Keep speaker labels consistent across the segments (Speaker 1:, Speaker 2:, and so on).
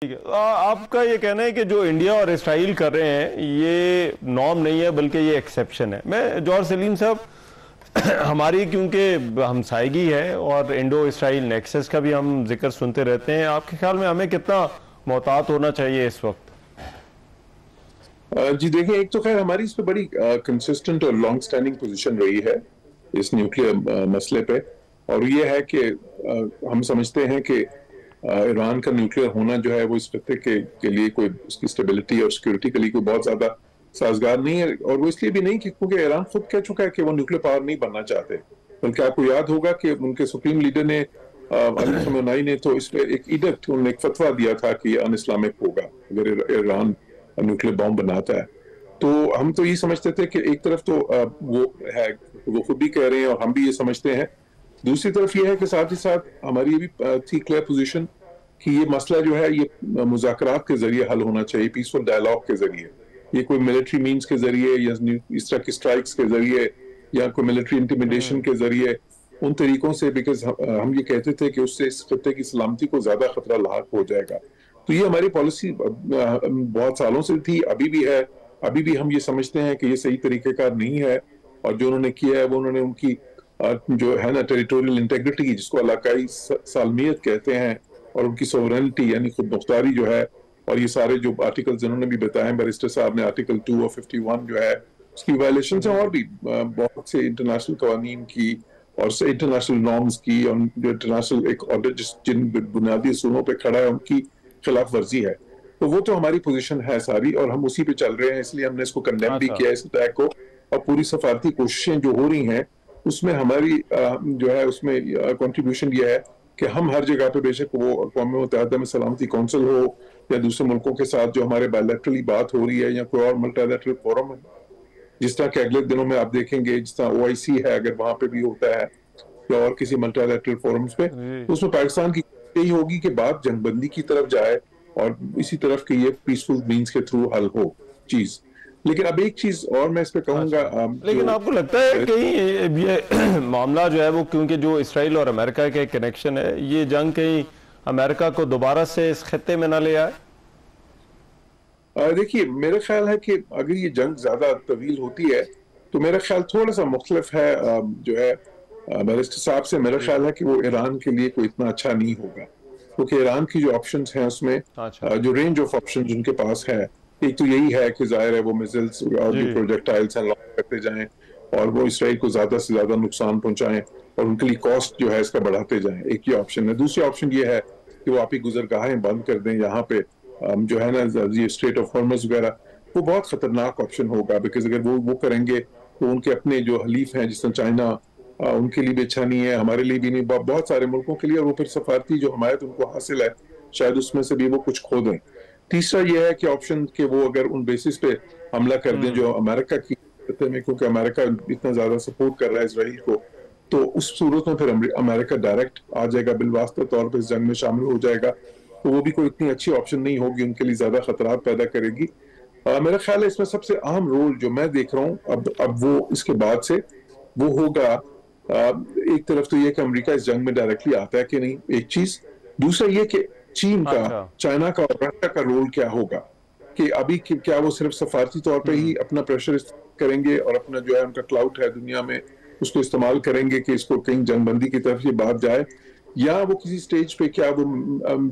Speaker 1: ٹھیک ہے، آپ کا یہ کہنا ہے کہ جو انڈیا اور اسرائیل کر رہے ہیں یہ نارم نہیں ہے بلکہ یہ ایکسیپشن ہے۔ میں جوہر سلیم صاحب، ہماری کیونکہ ہمسائیگی ہے اور انڈو اسرائیل نیکسس کا بھی ہم ذکر سنتے رہتے ہیں، آپ کے خیال میں ہمیں کتنا محتاط ہونا چاہیے اس وقت؟
Speaker 2: جی دیکھیں، ایک تو خیر ہماری اس پہ بڑی کنسسٹنٹ اور لانگ سٹینڈنگ پوزیشن رہی ہے اس نیوکلیئر مسئلے پہ، اور یہ ہے کہ ہم سمجھتے ہیں کہ ایران کا نیوکلیئر ہونا جو ہے وہ اس خطے کے لیے کوئی اس کی سٹیبلٹی اور سیکورٹی کے لیے کوئی بہت زیادہ سازگار نہیں ہے، اور وہ اس لیے بھی نہیں کیونکہ ایران خود کہہ چکا ہے کہ وہ نیوکلیئر پاور نہیں بننا چاہتے، بلکہ آپ کو یاد ہوگا کہ ان کے سپریم لیڈر نے علی خامنئی نے تو اس پہ ایک ایڈکٹ، انہوں نے ایک فتویٰ دیا تھا کہ یہ ان اسلامک ہوگا اگر ایران نیوکلیئر بام بناتا ہے۔ تو ہم تو یہ سمجھتے تھے کہ ایک طرف تو وہ ہے، وہ خود بھی کہہ رہے ہیں اور ہم بھی یہ سمجھتے ہیں، دوسری طرف یہ ہے کہ ساتھ ہی ساتھ ہماری یہ بھی تھی کلیئر پوزیشن کہ یہ مسئلہ جو ہے یہ مذاکرات کے ذریعے حل ہونا چاہیے، پیسفل ڈائلاگ کے ذریعے، یہ کوئی ملٹری مینز کے ذریعے یا اس طرح کی سٹرائکس کے ذریعے یا کوئی ملٹری انٹیمیڈیشن کے ذریعے، ان طریقوں سے، بیکاز ہم یہ کہتے تھے کہ اس سے اس خطے کی سلامتی کو زیادہ خطرہ لاحق ہو جائے گا۔ تو یہ ہماری پالیسی بہت سالوں سے تھی، ابھی بھی ہے، ابھی بھی ہم یہ سمجھتے ہیں کہ یہ صحیح طریقہ کار نہیں ہے، اور جو انہوں نے کیا ہے وہ انہوں نے ان کی جو ہے نا ٹیریٹوریل انٹیگریٹی، جس کو علاقائی سالمیت کہتے ہیں، اور ان کی سوورنٹی یعنی خود مختاری جو ہے، اور یہ سارے جو آرٹیکلز انہوں نے بھی بتائے ہیں بیرسٹر صاحب نے، آرٹیکل 2 اور 51 جو ہے اس کی وائلیشنز ہیں، اور بھی بہت سے انٹرنیشنل قوانین کی اور انٹرنیشنل نارمز کی، اور جو انٹرنیشنل ایک آرڈر جن بنیادی اصولوں پہ کھڑا ہے ان کی خلاف ورزی ہے۔ تو وہ تو ہماری پوزیشن ہے ساری، اور ہم اسی پہ چل رہے ہیں، اس لیے ہم نے اس کو کنڈیم بھی کیا اس اٹیک کو، اور پوری سفارتی کوششیں جو ہو رہی ہیں اس میں ہماری جو ہے اس میں کنٹریبیوشن یہ ہے کہ ہم ہر جگہ پہ، بے شک وہ اقوام متحدہ میں سلامتی کونسل ہو یا دوسرے ملکوں کے ساتھ جو ہمارے بائیلیٹرلی بات ہو رہی ہے یا کوئی اور ملٹی لیٹرل فورم، جس طرح کہ اگلے دنوں میں آپ دیکھیں گے جس طرح OIC ہے، اگر وہاں پہ بھی ہوتا ہے یا اور کسی ملٹی لیٹرل فورمز پہ، اس میں پاکستان کی یہی ہوگی کہ بات جنگ بندی کی طرف جائے اور اسی طرف کہ یہ پیسفل مینز کے تھرو حل ہو چیز۔ لیکن اب ایک چیز اور میں اس پہ کہوں گا،
Speaker 1: لیکن آپ کو لگتا ہے کہ یہ معاملہ جو ہے وہ، کیونکہ جو اسرائیل اور امریکہ کے کنیکشن ہے، یہ جنگ کہیں امریکہ کو دوبارہ سے اس خطے میں نہ لے آئے؟
Speaker 2: دیکھیے میرا خیال ہے کہ اگر یہ جنگ زیادہ طویل ہوتی ہے تو میرا خیال تھوڑا سا مختلف ہے، جو ہے بیرسٹر صاحب سے، میرا خیال ہے کہ وہ ایران کے لیے کوئی اتنا اچھا نہیں ہوگا، کیونکہ ایران کی جو آپشنز ہیں اس میں جو رینج آف آپشنز ان کے پاس ہے، ایک تو یہی ہے کہ ظاہر ہے وہ میزلز اور جو پروجیکٹائلز ہیں لانچ کرتے جائیں اور وہ اسرائیل کو زیادہ سے زیادہ نقصان پہنچائیں اور ان کے لیے کاسٹ جو ہے اس کا بڑھاتے جائیں، ایک یہ آپشن ہے۔ دوسری آپشن یہ ہے کہ وہ آپ ہی گزرگاہیں بند کر دیں یہاں پہ، جو ہے نا یہ اسٹریٹ آف ہارمز وغیرہ، وہ بہت خطرناک آپشن ہوگا، بیکاز اگر وہ کریں گے تو ان کے اپنے جو حلیف ہیں جس طرح چائنا، ان کے لیے بھی اچھا نہیں ہے، ہمارے لیے بھی نہیں، بہت سارے ملکوں کے لیے، اور وہ پھر سفارتی جو حمایت ان کو حاصل ہے شاید اس میں سے بھی وہ کچھ کھو دیں۔ تیسرا یہ ہے کہ آپشن کہ وہ اگر ان بیسس پہ حملہ کر دیں جو امریکہ کی خطے میں، کیونکہ امریکہ اتنا زیادہ سپورٹ کر رہا ہے اسرائیل کو، تو اس صورت میں پھر امریکہ ڈائریکٹ آ جائے گا، بالواسطہ طور پہ اس جنگ میں شامل ہو جائے گا، تو وہ بھی کوئی اتنی اچھی آپشن نہیں ہوگی، ان کے لیے زیادہ خطرات پیدا کرے گی۔ میرا خیال ہے اس میں سب سے اہم رول جو میں دیکھ رہا ہوں اب وہ اس کے بعد سے وہ ہوگا، ایک طرف تو یہ کہ امریکہ اس جنگ میں ڈائریکٹلی آتا ہے کہ نہیں، ایک چیز، دوسرا یہ کہ چین کا، چائنا کا اور رشیا کا رول کیا ہوگا، کہ ابھی کیا وہ صرف سفارتی طور پہ ہی اپنا پریشر کریں گے اور اپنا جو ہے ان کا کلاؤٹ ہے دنیا میں اس کو استعمال کریں گے کہ اس کو کہیں جنگ بندی کی طرف یہ بات جائے، یا وہ کسی سٹیج پہ کیا وہ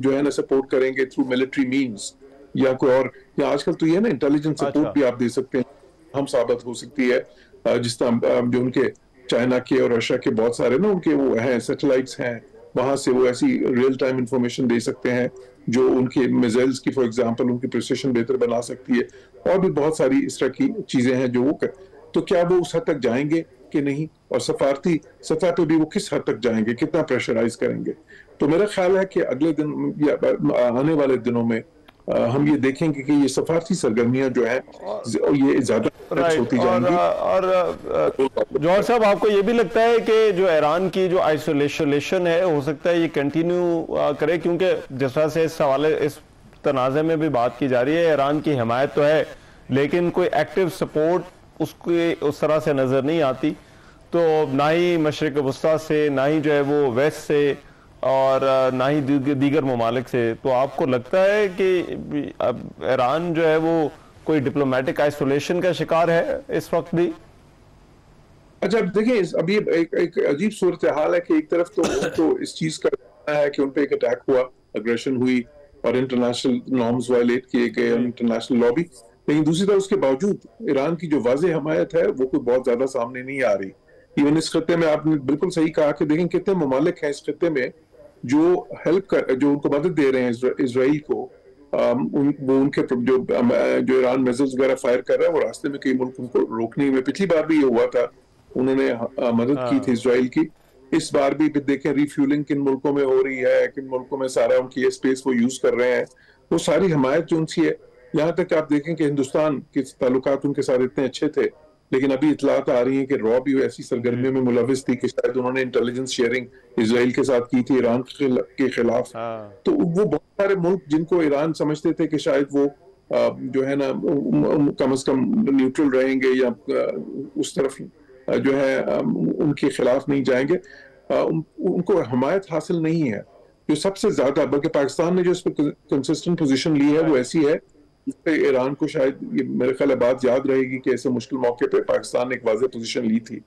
Speaker 2: جو ہے نا سپورٹ کریں گے تھرو ملٹری مینز یا کوئی اور، یا آج کل تو یہ نا انٹیلیجنس سپورٹ بھی آپ دے سکتے ہیں، ہم ثابت ہو سکتی ہے، جس طرح جو ان کے چائنا کے اور رشیا کے بہت سارے نا ان کے وہ ہیں سیٹلائٹس ہیں، وہاں سے وہ ایسی ریئل ٹائم انفارمیشن دے سکتے ہیں جو ان کے میزائلز کی فار ایگزامپل ان کی پریسیشن بہتر بنا سکتی ہے، اور بھی بہت ساری اس طرح کی چیزیں ہیں جو وہ تو کیا وہ اس حد تک جائیں گے کہ نہیں، اور سفارتی سطح پہ بھی وہ کس حد تک جائیں گے، کتنا پریشرائز کریں گے۔ تو میرا خیال ہے کہ اگلے دن یا آنے والے دنوں میں ہم یہ دیکھیں گے کہ یہ سفارتی سرگرمیاں جو ہیں یہ زیادہ ہوتی جائیں گی۔
Speaker 1: اور جوہر صاحب، آپ کو یہ بھی لگتا ہے کہ جو ایران کی جو آئسولیشن ہے ہو سکتا ہے یہ کنٹینیو کرے، کیونکہ جس طرح سے اس تنازع میں بھی بات کی جا رہی ہے، ایران کی حمایت تو ہے لیکن کوئی ایکٹیو سپورٹ اس طرح سے نظر نہیں آتی، تو نہ ہی مشرق وسطیٰ سے، نہ ہی جو ہے وہ ویسٹ سے اور نہ ہی دیگر ممالک سے. تو آپ کو لگتا ہے کہ اب ایران جو ہے وہ کوئی ڈپلومیٹک آئسولیشن کا شکار ہے اس وقت بھی؟
Speaker 2: اچھا دیکھیں ابھی ایک عجیب صورتحال ہے کہ ایک طرف تو اس چیز کا ہے کہ ان پہ ایک اٹیک ہوا, اگریشن ہوئی اور انٹرنیشنل نارمز وائلیٹ کیے گئے, انٹرنیشنل لابی, لیکن دوسری طرف اس کے باوجود ایران کی جو واضح حمایت ہے وہ کوئی بہت زیادہ سامنے نہیں آ رہی. ایون اس خطے میں آپ نے بالکل صحیح کہا کہ دیکھیں کتنے ممالک ہیں اس خطے میں جو جو ان کو مدد دے رہے ہیں اسرائیل کو. وہ ان کے جو ایران میزائلز وغیرہ فائر کر رہا ہے وہ راستے میں کئی ملک ان کو روکنے میں, پچھلی بار بھی یہ ہوا تھا, انہوں نے مدد کی تھی اسرائیل کی. اس بار بھی دیکھیں ریفیولنگ کن ملکوں میں ہو رہی ہے, کن ملکوں میں سارا ان کی یہ اسپیس وہ یوز کر رہے ہیں. وہ ساری حمایت جو ان کی ہے, یہاں تک کہ آپ دیکھیں کہ ہندوستان کے تعلقات ان کے ساتھ اتنے اچھے تھے, لیکن ابھی اطلاعات آ رہی ہیں کہ رو بھی ایسی سرگرمیوں میں ملوث تھی کہ شاید انہوں نے انٹیلیجنس شیئرنگ اسرائیل کے ساتھ کی تھی ایران کے خلاف. تو وہ بہت سارے ملک جن کو ایران سمجھتے تھے کہ شاید وہ جو ہے نا کم از کم نیوٹرل رہیں گے یا اس طرف جو ہے ان کے خلاف نہیں جائیں گے, ان کو حمایت حاصل نہیں ہے. جو سب سے زیادہ بلکہ پاکستان نے جو اس پہ کنسسٹنٹ پوزیشن لی ہے وہ ایسی ہے اس پہ ایران کو شاید یہ میرے خیال ہے بات یاد رہے گی کہ ایسے مشکل موقع پہ پاکستان نے ایک واضح پوزیشن لی تھی.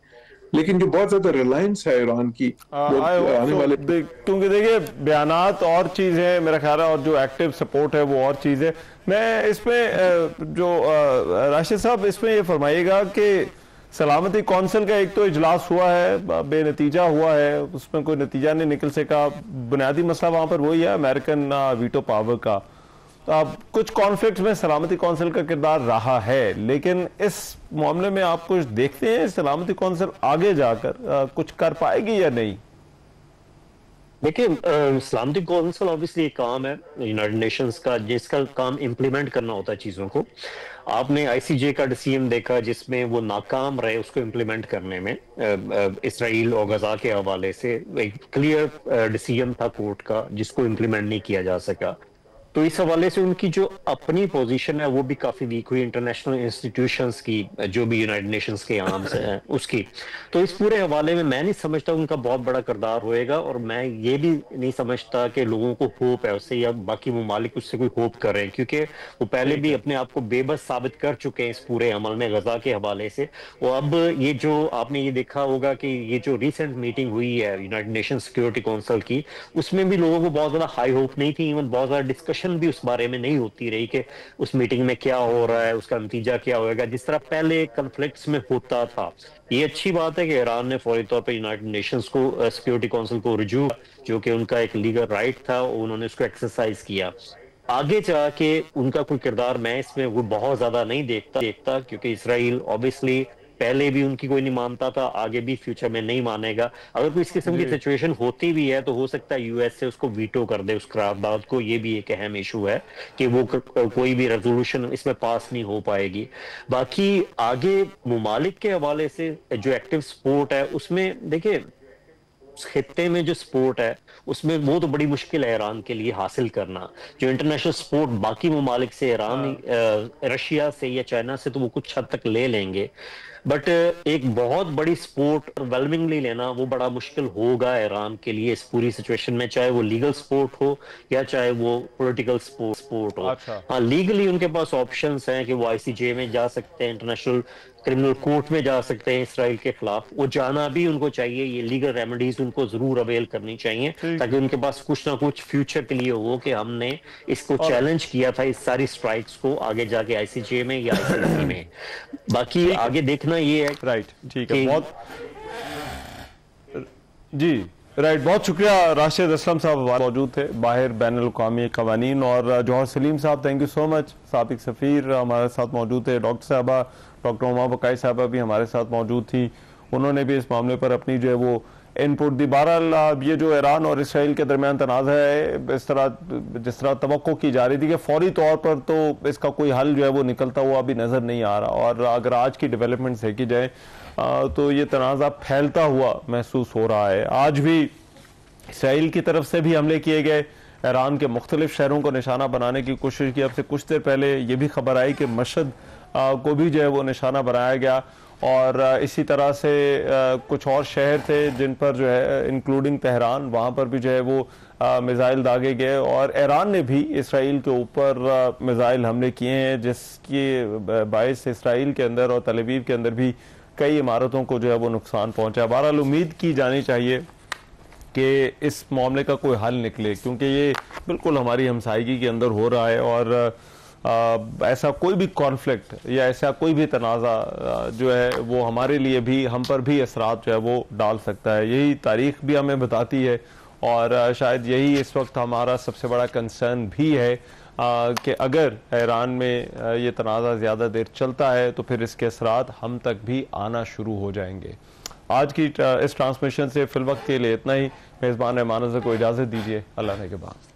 Speaker 2: لیکن جو بہت زیادہ ریلائنس ہے ایران کی آنے والے,
Speaker 1: کیونکہ دیکھیے بیانات اور چیز ہے میرا خیال ہے اور جو ایکٹیو سپورٹ ہے وہ اور چیز ہے. میں اس میں جو راشد صاحب اس میں یہ فرمائیے گا کہ سلامتی کونسل کا ایک تو اجلاس ہوا ہے, بے نتیجہ ہوا ہے, اس میں کوئی نتیجہ نہیں نکل سکا. بنیادی مسئلہ وہاں پر وہی ہے امریکن ویٹو پاور کا. اب کچھ کانفلکٹس میں سلامتی کونسل کا کردار رہا ہے, لیکن اس معاملے میں آپ کچھ دیکھتے ہیں سلامتی کونسل آگے جا کر کچھ کر پائے گی یا نہیں؟
Speaker 3: دیکھیں سلامتی کونسل obviously ایک کام ہے یونائٹڈ نیشنز کا جس کا کام امپلیمنٹ کرنا ہوتا ہے چیزوں کو. آپ نے آئی سی جے کا ڈیسیژن دیکھا جس میں وہ ناکام رہے اس کو امپلیمنٹ کرنے میں. اسرائیل اور غزہ کے حوالے سے ایک کلیئر ڈیسیژن تھا کورٹ کا جس کو امپلیمنٹ نہیں کیا جا سکا. تو اس حوالے سے ان کی جو اپنی پوزیشن ہے وہ بھی کافی ویک ہوئی انٹرنیشنل انسٹیٹیوشنز کی, جو بھی یونائٹڈ نیشنز کے عام سے ہیں اس کی. تو اس پورے حوالے میں نہیں سمجھتا ان کا بہت بڑا کردار ہوئے گا, اور میں یہ بھی نہیں سمجھتا کہ لوگوں کو ہوپ ہے اس سے یا باقی ممالک اس سے کوئی ہوپ کر رہے ہیں, کیونکہ وہ پہلے بھی اپنے آپ کو بے بس ثابت کر چکے ہیں اس پورے عمل میں غزہ کے حوالے سے. وہ اب یہ جو آپ نے یہ دیکھا ہوگا کہ یہ جو ریسنٹ میٹنگ ہوئی ہے یونائٹڈ نیشن سیکورٹی کونسل کی, اس میں بھی لوگوں کو بہت زیادہ ہائی ہوپ نہیں تھی, ایون بہت زیادہ ڈسکشن بھی اس بارے میں نہیں ہوتی رہی کہ اس میٹنگ میں کیا ہو رہا ہے, اس کا نتیجہ کیا ہوئے گا, جس طرح پہلے کنفلکٹس میں ہوتا تھا. یہ اچھی بات ہے کہ ایران نے فوری طور پہ یونائٹڈ نیشنز کو سیکورٹی کونسل کو رجوع, جو کہ ان کا ایک لیگل رائٹ تھا, انہوں نے اس کو ایکسرسائز کیا. آگے جا کے ان کا کوئی کردار میں اس میں وہ بہت زیادہ نہیں دیکھتا کیونکہ اسرائیل obviously پہلے بھی ان کی کوئی نہیں مانتا تھا, آگے بھی فیوچر میں نہیں مانے گا. اگر کوئی اس قسم کی سچویشن ہوتی بھی ہے تو ہو سکتا ہے یو ایس سے اس کو ویٹو کر دے اس قرارداد کو. یہ بھی ایک اہم ایشو ہے کہ وہ کوئی بھی ریزولوشن اس میں پاس نہیں ہو پائے گی. باقی آگے ممالک کے حوالے سے جو ایکٹیو سپورٹ ہے اس میں دیکھیں خطے میں جو سپورٹ ہے اس میں وہ تو بڑی مشکل ہے ایران کے لیے حاصل کرنا. جو انٹرنیشنل سپورٹ باقی ممالک سے ایران رشیا سے یا چائنا سے تو وہ کچھ حد تک لے لیں گے, بٹ ایک بہت بڑی سپورٹ ویلمنگلی لینا وہ بڑا مشکل ہوگا ایران کے لیے اس پوری سچویشن میں, چاہے وہ لیگل سپورٹ ہو یا چاہے وہ پولیٹیکل سپورٹ ہو. ہاں لیگلی ان کے پاس آپشنز ہیں کہ وہ آئی سی جے میں جا سکتے ہیں, انٹرنیشنل کرمنل کورٹ میں جا سکتے ہیں اسرائیل کے خلاف. وہ جانا بھی ان کو چاہیے, یہ لیگل ریمیڈیز ان کو ضرور اویل کرنی چاہیے تاکہ ان کے پاس کچھ نہ کچھ فیوچر کے لیے ہو کہ ہم نے اس کو چیلنج کیا تھا اس ساری سٹرائکس کو آگے جا کے آئی سی جے میں یا آئی سی سی میں. باقی آگے دیکھنا یہ ہے.
Speaker 1: رائٹ, ٹھیک ہے, بہت جی رائٹ, بہت شکریہ. راشد اسلم صاحب موجود تھے باہر بین الاقوامی قوانین, اور جوہر سلیم صاحب تھینک یو سو مچ, سابق سفیر ہمارے ساتھ موجود تھے. ڈاکٹر صاحبہ ڈاکٹر عما بقائی صاحبہ بھی ہمارے ساتھ موجود تھی, انہوں نے بھی اس معاملے پر اپنی جو ہے وہ ان پٹ دی. بہرحال یہ جو ایران اور اسرائیل کے درمیان تنازع ہے جس طرح توقع کی جا رہی تھی کہ فوری طور پر تو اس کا کوئی حل جو ہے وہ نکلتا ہوا ابھی نظر نہیں آ رہا, اور اگر آج کی ڈیولپمنٹ دیکھی جائے تو یہ تنازع پھیلتا ہوا محسوس ہو رہا ہے. آج بھی اسرائیل کی طرف سے بھی حملے کیے گئے, ایران کے مختلف شہروں کو نشانہ بنانے کی کوشش کی. اب سے کچھ دیر پہلے یہ بھی خبر آئی کہ مشہد کو بھی جو ہے وہ نشانہ بنایا گیا, اور اسی طرح سے کچھ اور شہر تھے جن پر جو ہے انکلوڈنگ تہران، وہاں پر بھی جو ہے وہ میزائل داغے گئے، اور ایران نے بھی اسرائیل کے اوپر میزائل حملے کیے ہیں، جس کی باعث اسرائیل کے اندر اور تل ابیب کے اندر بھی کئی عمارتوں کو جو ہے وہ نقصان پہنچا۔ بہرحال امید کی جانی چاہیے کہ اس معاملے کا کوئی حل نکلے، کیونکہ یہ بالکل ہماری ہمسائیگی کے اندر ہو رہا ہے، اور ایسا کوئی بھی کانفلکٹ یا ایسا کوئی بھی تنازع جو ہے وہ ہمارے لیے بھی، ہم پر بھی اثرات جو ہے وہ ڈال سکتا ہے۔ یہی تاریخ بھی ہمیں بتاتی ہے، اور شاید یہی اس وقت ہمارا سب سے بڑا کنسرن بھی ہے کہ اگر ایران میں یہ تنازع زیادہ دیر چلتا ہے تو پھر اس کے اثرات ہم تک بھی آنا شروع ہو جائیں گے۔ آج کی اس ٹرانسمیشن سے فی الوقت کے لیے اتنا ہی۔ میزبان رحمان سے کو اجازت دیجیے، اللہ نے کے بعد۔